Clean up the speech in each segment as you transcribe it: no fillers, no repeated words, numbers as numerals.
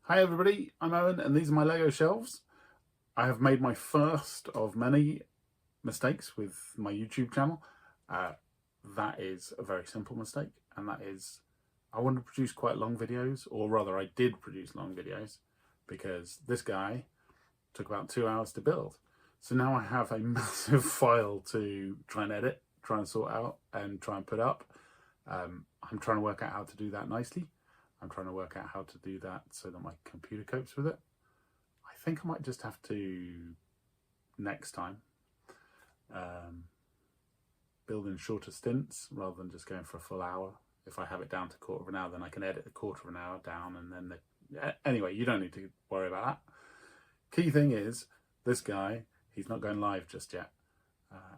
Hi everybody, I'm Owen and these are my Lego shelves. I have made my first of many mistakes with my YouTube channel. That is a very simple mistake, and that is I wanted to produce quite long videos, or rather I did produce long videos, because this guy took about 2 hours to build. So now I have a massive file to try and edit, try and sort out and try and put up. I'm trying to work out how to do that nicely. I'm trying to work out how to do that so that my computer copes with it. I think I might just have to, next time, build in shorter stints rather than just going for a full hour. If I have it down to a quarter of an hour, then I can edit the quarter of an hour down, and then anyway, you don't need to worry about that. Key thing is, this guy, he's not going live just yet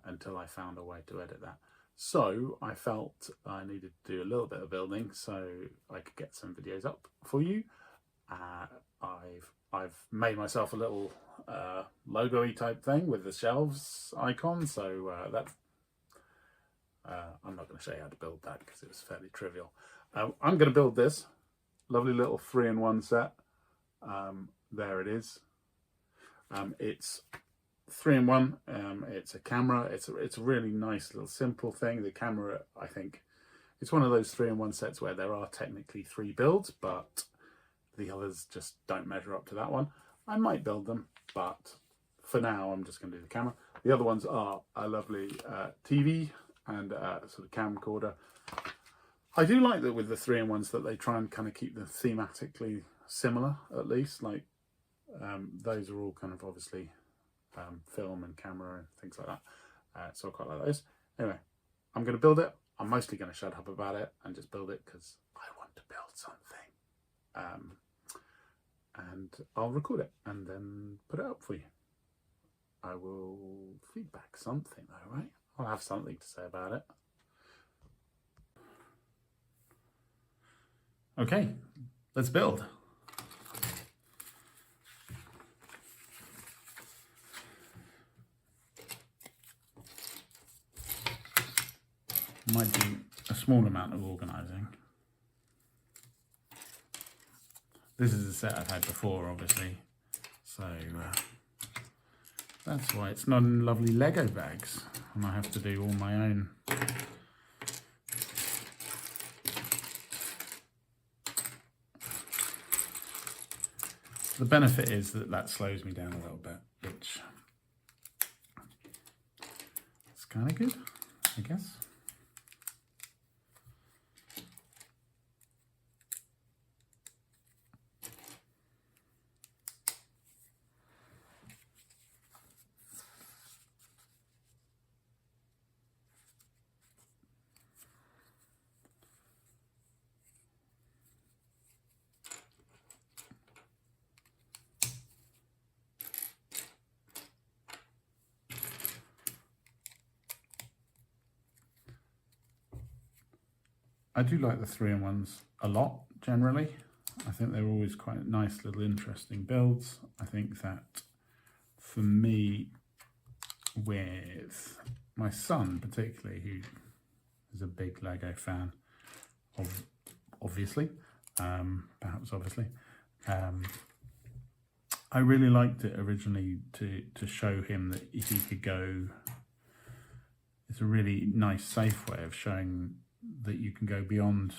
until I found a way to edit that. So I felt I needed to do a little bit of building so I could get some videos up for you. I've made myself a little logo-y type thing with the shelves icon, so that's I'm not going to show you how to build that because it was fairly trivial. I'm going to build this lovely little 3-in-1 set. There it is. It's 3-in-1. It's a camera. It's a really nice little simple thing. The camera, I think, it's one of those 3-in-1 sets where there are technically 3 builds, but the others just don't measure up to that one. I might build them, but for now I'm just going to do the camera. The other ones are a lovely TV and a sort of camcorder. I do like that with the 3-in-1s that they try and kind of keep them thematically similar, at least. Like those are all kind of obviously film and camera and things like that. So I quite like those. Anyway, I'm going to build it. I'm mostly going to shut up about it and just build it because I want to build something. And I'll record it and then put it up for you. I will feedback something though, right? I'll have something to say about it. Okay, let's build. Might do a small amount of organising. This is a set I've had before, obviously, so that's why it's not in lovely Lego bags, and I have to do all my own. The benefit is that that slows me down a little bit, which is kind of good, I guess. I do like the 3-in-1s a lot, generally. I think they're always quite nice little interesting builds. I think that for me, with my son particularly, who is a big Lego fan, obviously, perhaps obviously, I really liked it originally to show him that he could go. It's a really nice, safe way of showing that you can go beyond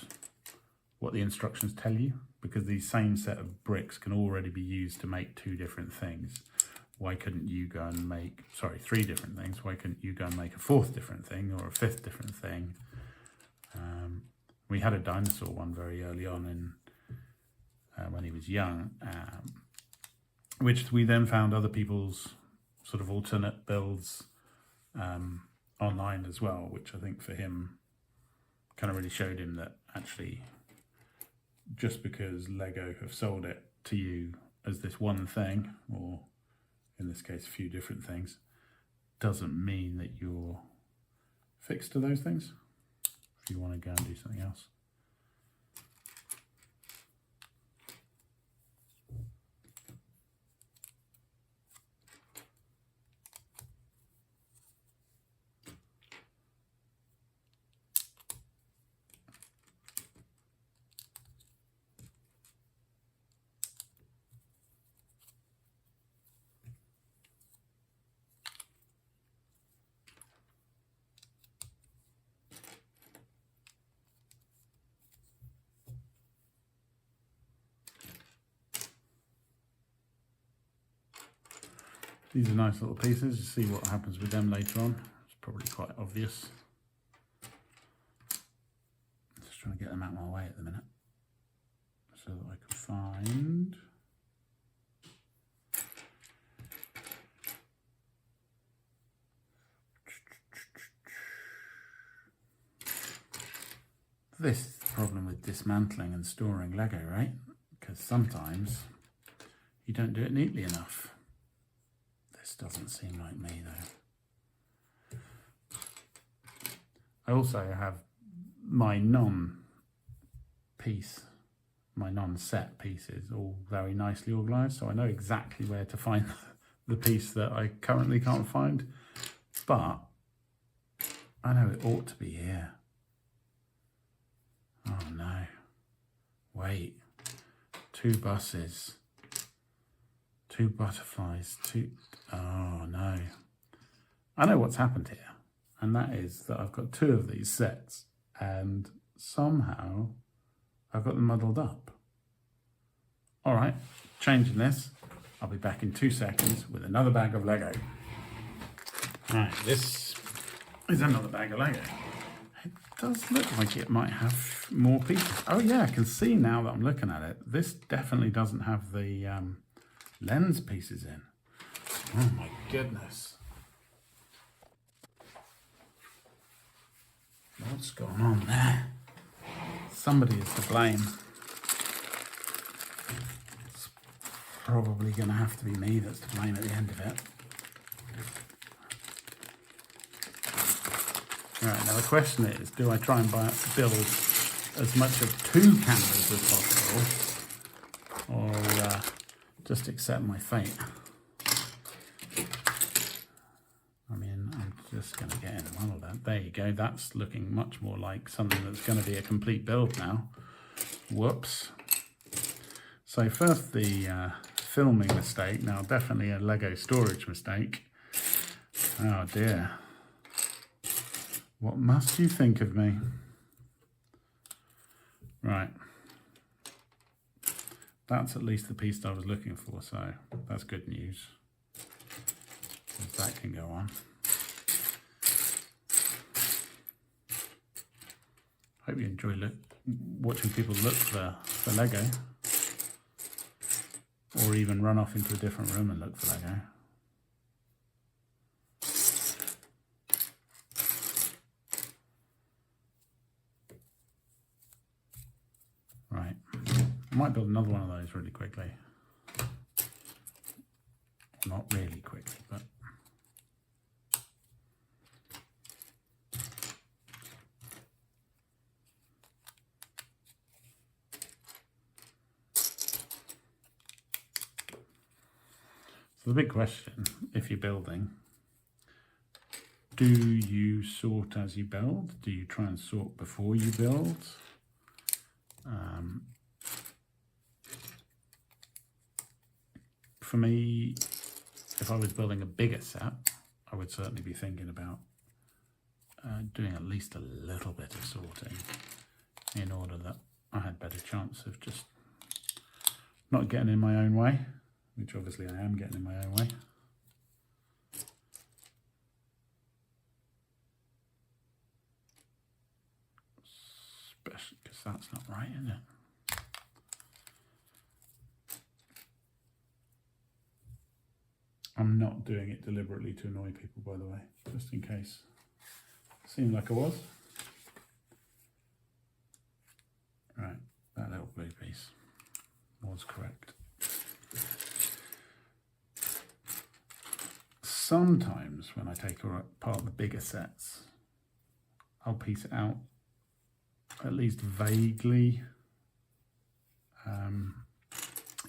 what the instructions tell you, because these same set of bricks can already be used to make 2 different things. Why couldn't you go and make, 3 different things? Why couldn't you go and make a 4th different thing or a 5th different thing? We had a dinosaur one very early on in when he was young, which we then found other people's sort of alternate builds online as well, which I think for him kind of really showed him that actually just because Lego have sold it to you as this one thing, or in this case a few different things, doesn't mean that you're fixed to those things if you want to go and do something else. These are nice little pieces. You see what happens with them later on. It's probably quite obvious. Just trying to get them out of my way at the minute so that I can find. This is the problem with dismantling and storing Lego, right? Because sometimes you don't do it neatly enough. This doesn't seem like me though. I also have my non-set pieces all very nicely organised, so I know exactly where to find the piece that I currently can't find, but I know it ought to be here. Oh no, wait, 2 buses, 2 butterflies, oh no. I know what's happened here, and that is that I've got 2 of these sets and somehow I've got them muddled up. All right, changing this. I'll be back in 2 seconds with another bag of Lego. Right, this is another bag of Lego. It does look like it might have more pieces. Oh yeah, I can see now that I'm looking at it. This definitely doesn't have the lens pieces in. Oh my goodness. What's going on there? Somebody is to blame. It's probably going to have to be me that's to blame at the end of it. Right, now the question is, do I try and build as much of 2 cameras as possible, or just accept my fate? I mean, I'm just going to get in one of that. There you go, that's looking much more like something that's going to be a complete build now. Whoops. So first the filming mistake, now definitely a Lego storage mistake. Oh dear. What must you think of me? Right. That's at least the piece that I was looking for, so that's good news. That can go on. Hope you enjoy watching people look for Lego, or even run off into a different room and look for Lego. Right, I might build another one of those really quickly. Not really quickly, but so the big question, if you're building, do you sort as you build? Do you try and sort before you build? For me, if I was building a bigger set, I would certainly be thinking about doing at least a little bit of sorting in order that I had better chance of just not getting in my own way, which obviously I am getting in my own way. Especially because that's not right, is it? I'm not doing it deliberately to annoy people, by the way, just in case. Seemed like I was. Right, that little blue piece was correct. Sometimes when I take apart the bigger sets, I'll piece it out at least vaguely,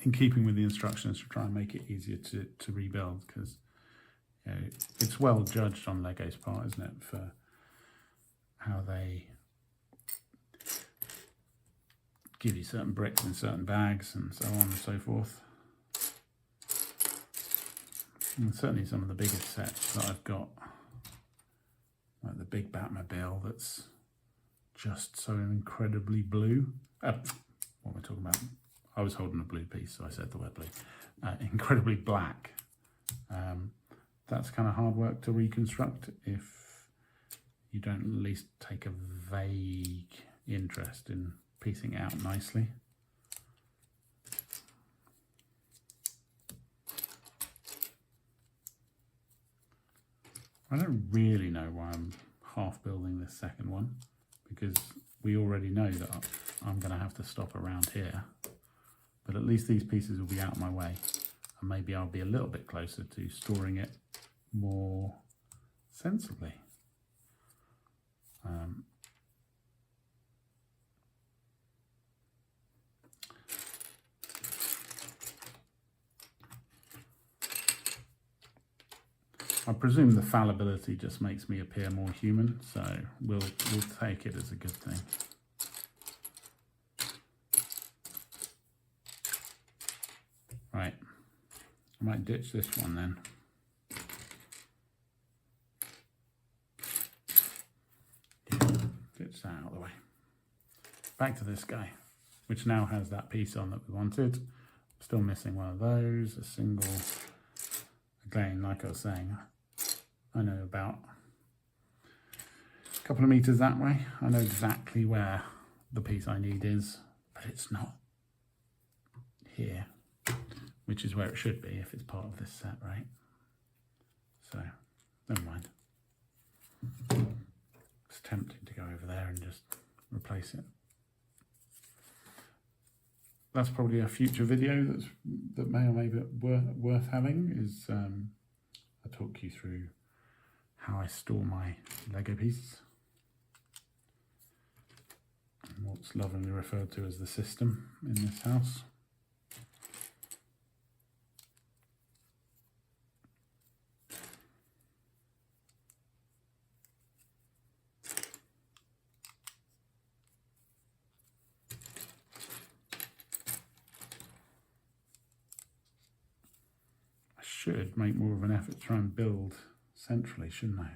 in keeping with the instructions, to try and make it easier to rebuild, because you know, it's well judged on Lego's part, isn't it, for how they give you certain bricks in certain bags and so on and so forth. And certainly some of the biggest sets that I've got, like the big Batmobile that's just so incredibly blue. What am I talking about? I was holding a blue piece, so I said the word blue. Incredibly black. That's kind of hard work to reconstruct if you don't at least take a vague interest in piecing it out nicely. I don't really know why I'm half building this second one, because we already know that I'm going to have to stop around here, but at least these pieces will be out of my way, and maybe I'll be a little bit closer to storing it more sensibly. I presume the fallibility just makes me appear more human, so we'll take it as a good thing. Right, I might ditch this one then. Ditch that out of the way. Back to this guy, which now has that piece on that we wanted. Still missing one of those, a single. Again, like I was saying, I know about a couple of meters that way. I know exactly where the piece I need is, but it's not here, which is where it should be if it's part of this set, right? So, never mind. It's tempting to go over there and just replace it. That's probably a future video that may or may be worth having, is I talk you through how I store my Lego pieces, and what's lovingly referred to as the system in this house. I should make more of an effort to try and build centrally, shouldn't I?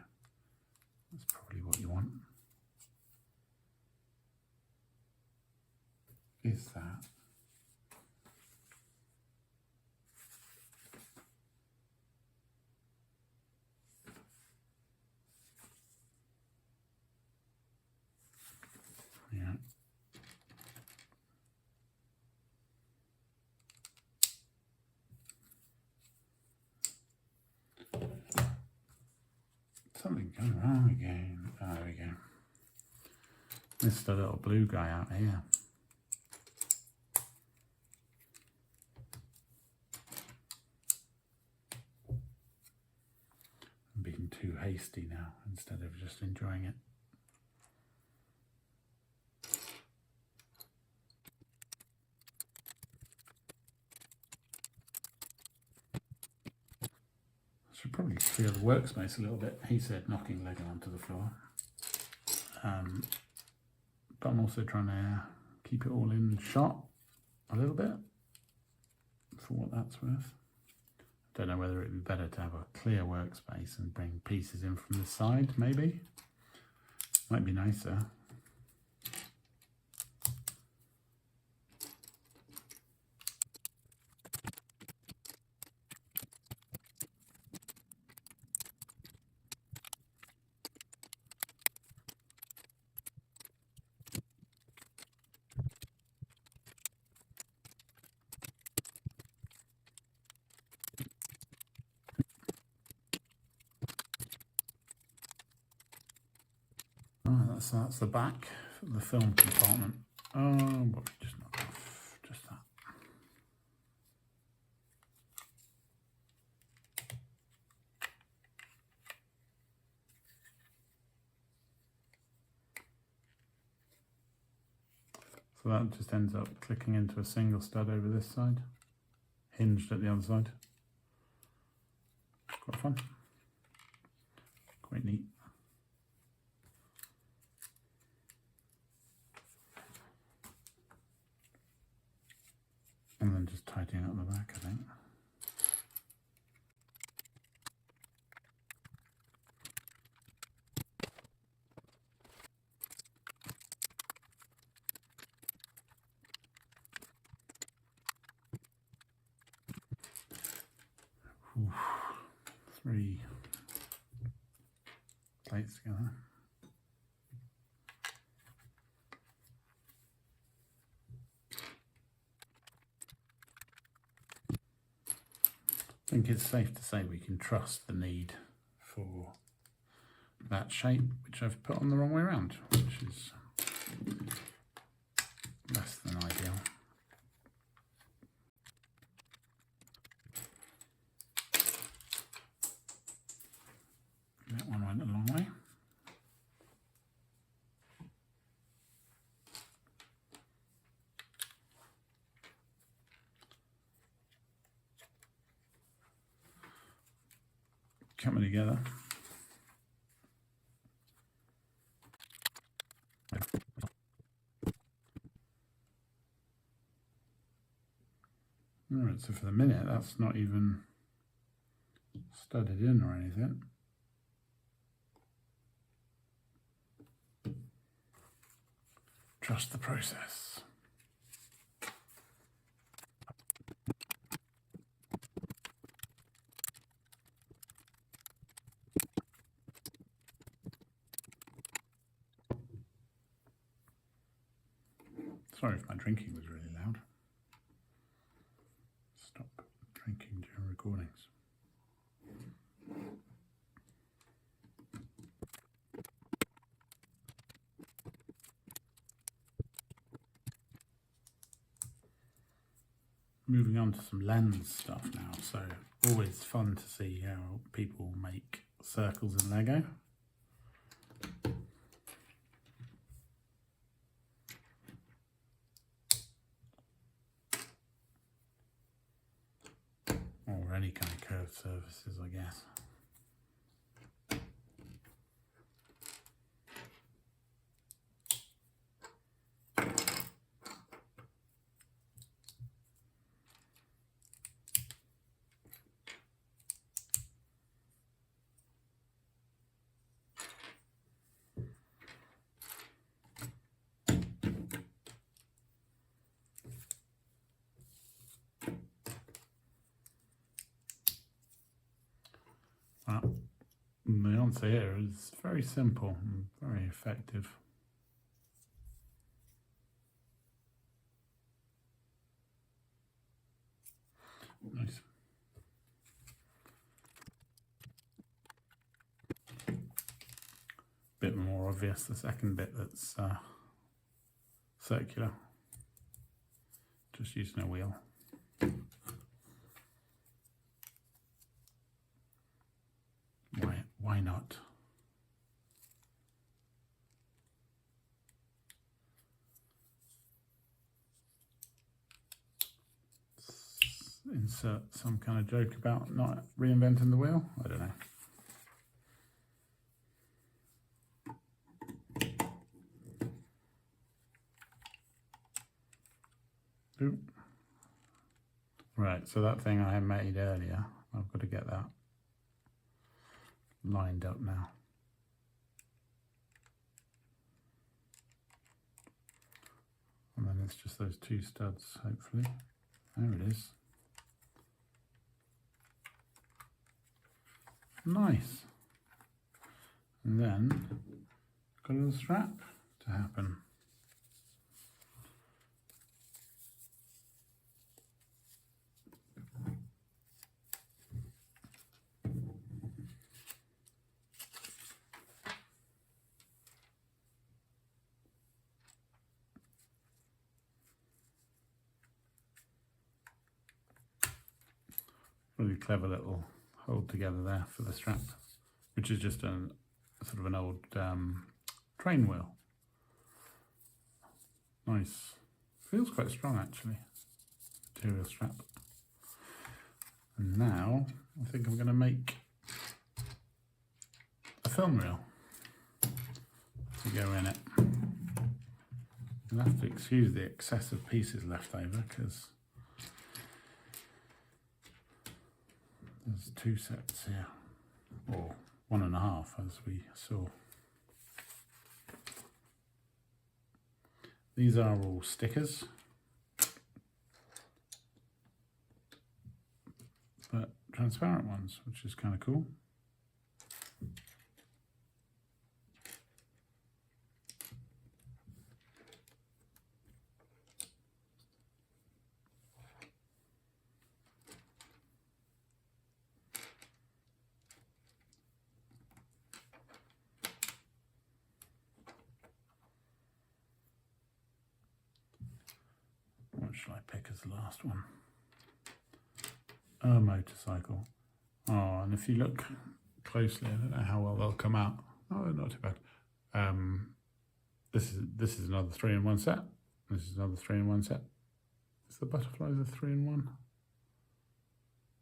That's probably what you want. Is that? Yeah. Something going wrong again. Oh, there we go. Missed a little blue guy out here. I'm being too hasty now instead of just enjoying it. Should probably clear the workspace a little bit. He said knocking Lego onto the floor. But I'm also trying to keep it all in shot a little bit, for what that's worth. Don't know whether it would be better to have a clear workspace and bring pieces in from the side, maybe. Might be nicer. That's the back of the film compartment. Oh, but just not enough, just that. So that just ends up clicking into a single stud over this side, hinged at the other side. Quite fun, quite neat. And then just tidying up the back, I think. Oof, 3 plates together. I think it's safe to say we can trust the knead for that shape, which I've put on the wrong way around, which is less than ideal. That one went a long way. Coming together. Alright, so for the minute that's not even studded in or anything. Trust the process. Sorry if my drinking was really loud. Stop drinking during recordings. Moving on to some lens stuff now, so always fun to see how people make circles in Lego. Or any kind of curved surfaces, I guess. The answer here is very simple and very effective. Nice. Bit more obvious, the second bit that's circular. Just using a wheel. Why not? Insert some kind of joke about not reinventing the wheel. I don't know. Oop. Right, so that thing I made earlier, I've got to get that lined up now. And then it's just those 2 studs, hopefully. There it is. Nice. And then got a little strap to happen. Really clever little hold together there for the strap, which is just a sort of an old train wheel. Nice. Feels quite strong actually. Material strap. And now I think I'm going to make a film reel to go in it. You'll have to excuse the excessive pieces left over because there's 2 sets here, or 1.5 as we saw. These are all stickers, but transparent ones, which is kind of cool. shall I pick as the last one? A motorcycle. Oh, and if you look closely, I don't know how well they'll come out. Oh, not too bad. This is another 3-in-1 set. This is another 3-in-1 set. Is the butterflies a 3-in-1?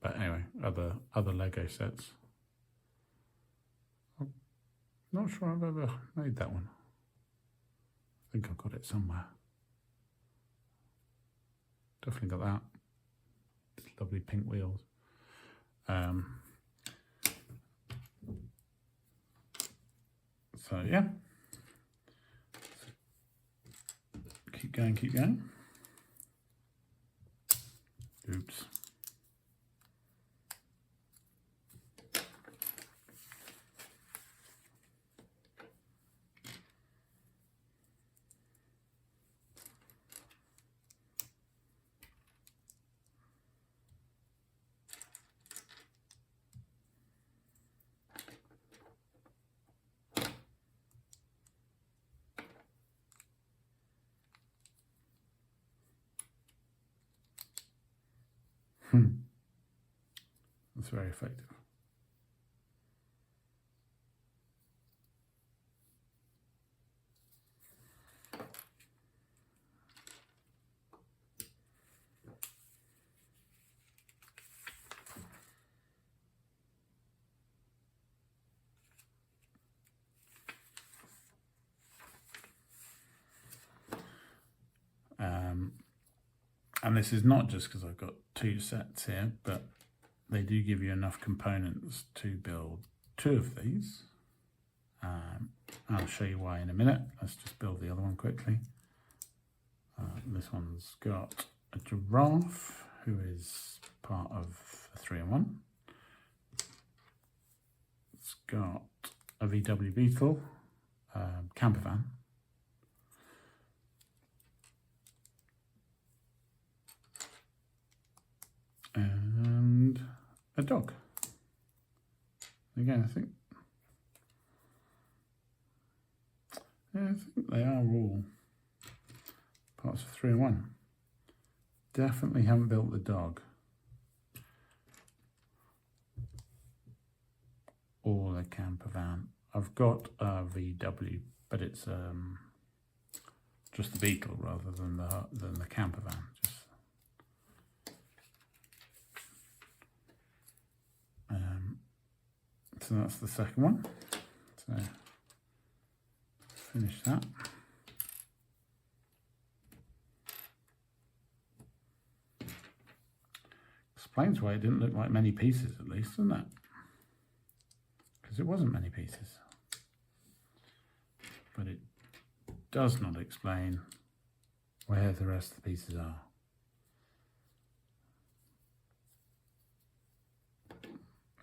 But anyway, other Lego sets. I'm not sure I've ever made that one. I think I've got it somewhere. Definitely got that. It's lovely pink wheels. So yeah. Keep going, keep going. Oops. That's very effective. And this is not just because I've got 2 sets here, but they do give you enough components to build 2 of these. I'll show you why in a minute. Let's just build the other one quickly. This one's got a giraffe who is part of a 3-in-1. It's got a VW Beetle camper van. And a dog. Again, I think they are all parts of 3-in-1. Definitely haven't built the dog or the camper van. I've got a VW, but it's just the Beetle rather than the camper van. So that's the second one. So finish that. Explains why it didn't look like many pieces, at least, doesn't it? Because it wasn't many pieces. But it does not explain where the rest of the pieces are.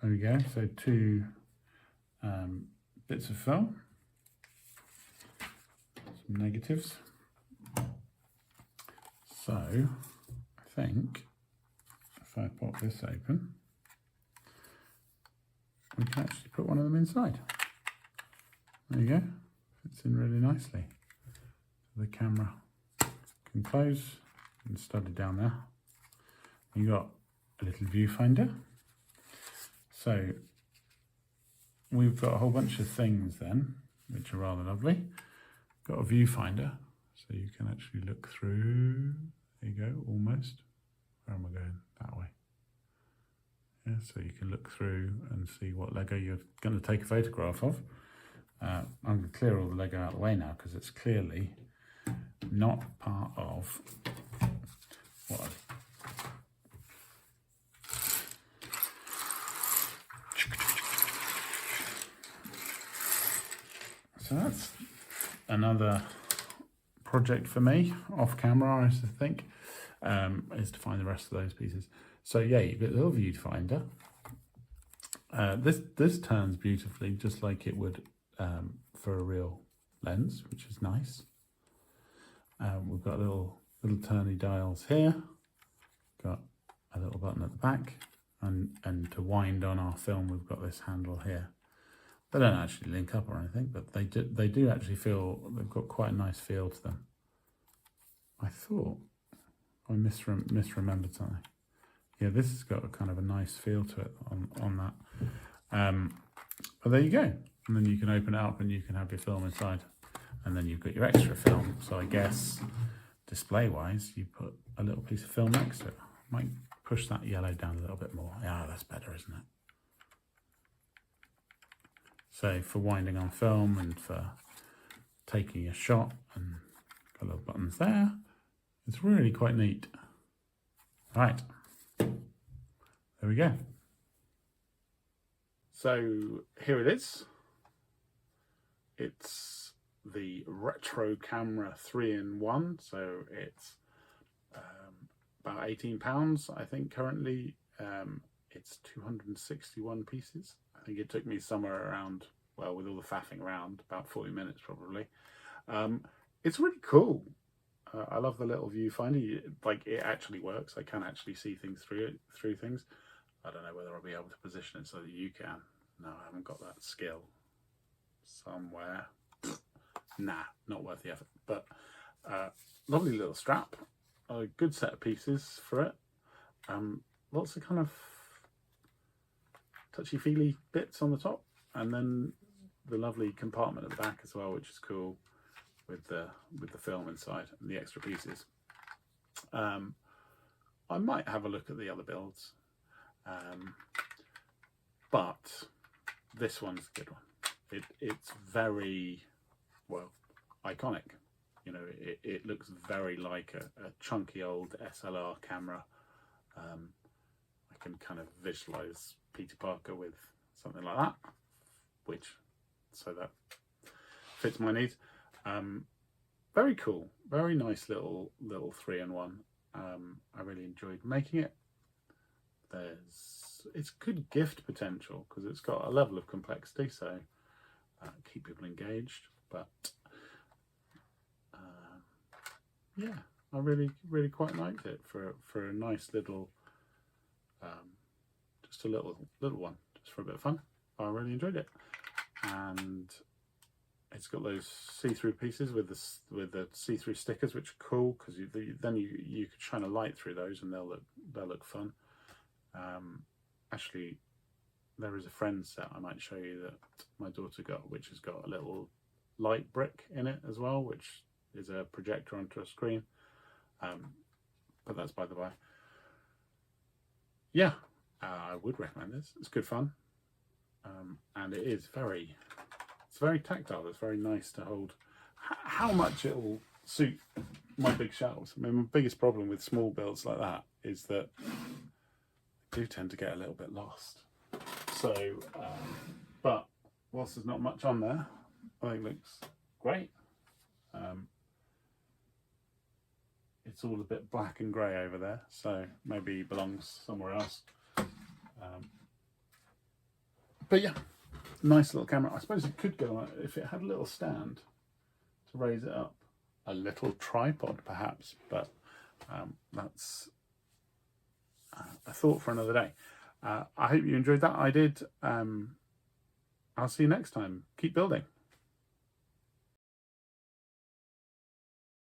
There we go, so 2 bits of film, some negatives. So I think if I pop this open, we can actually put one of them inside. There you go, fits in really nicely. The camera can close and studded down there. You got a little viewfinder. So we've got a whole bunch of things then, which are rather lovely. Got a viewfinder, so you can actually look through. There you go, almost. Where am I going? That way. Yeah, so you can look through and see what Lego you're going to take a photograph of. I'm going to clear all the Lego out of the way now because it's clearly not part of what I've. So that's another project for me off camera, I think, is to find the rest of those pieces. So yeah, you've got a little viewfinder. This turns beautifully, just like it would for a real lens, which is nice. We've got little turny dials here. Got a little button at the back, and to wind on our film, we've got this handle here. They don't actually link up or anything, but they do actually feel, they've got quite a nice feel to them. I thought I misremembered something. Yeah, this has got a kind of a nice feel to it on that. But there you go. And then you can open it up and you can have your film inside. And then you've got your extra film. So I guess display-wise, you put a little piece of film next to it. Might push that yellow down a little bit more. Yeah, that's better, isn't it? So for winding on film and for taking a shot, and got little buttons there. It's really quite neat. Right, there we go. So here it is. It's the Retro Camera 3-in-1. So it's about £18, I think currently. It's 261 pieces. I think it took me somewhere around, well, with all the faffing around, about 40 minutes probably. It's really cool. I love the little viewfinder. Like, it actually works. I can actually see things through things. I don't know whether I'll be able to position it so that you can. No, I haven't got that skill somewhere. Nah, not worth the effort. But lovely little strap. A good set of pieces for it. Lots of kind of touchy-feely bits on the top, and then the lovely compartment at the back as well, which is cool, with the film inside and the extra pieces. I might have a look at the other builds, but this one's a good one. It's very, well, iconic. You know, it looks very like a chunky old SLR camera. I can kind of visualize Peter Parker with something like that, so that fits my needs. Very cool, very nice little 3-in-1. I really enjoyed making it. It's good gift potential because it's got a level of complexity, so keep people engaged. But yeah, I really quite liked it for a nice little, just a little one, just for a bit of fun. I really enjoyed it, and it's got those see-through pieces with the see-through stickers, which are cool because then you could shine a light through those and they'll look fun. Actually, there is a Friends set I might show you that my daughter got, which has got a little light brick in it as well, which is a projector onto a screen. But that's by the by. Yeah, I would recommend this. It's good fun, and it is it's very tactile. It's very nice to hold. How much it will suit my big shelves. I mean, my biggest problem with small builds like that is that they do tend to get a little bit lost. So, but whilst there's not much on there, I think it looks great. It's all a bit black and grey over there, so maybe it belongs somewhere else. But yeah, nice little camera. I suppose it could go, if it had a little stand to raise it up, a little tripod perhaps, but that's a thought for another day. I hope you enjoyed that. I did. I'll see you next time. Keep building.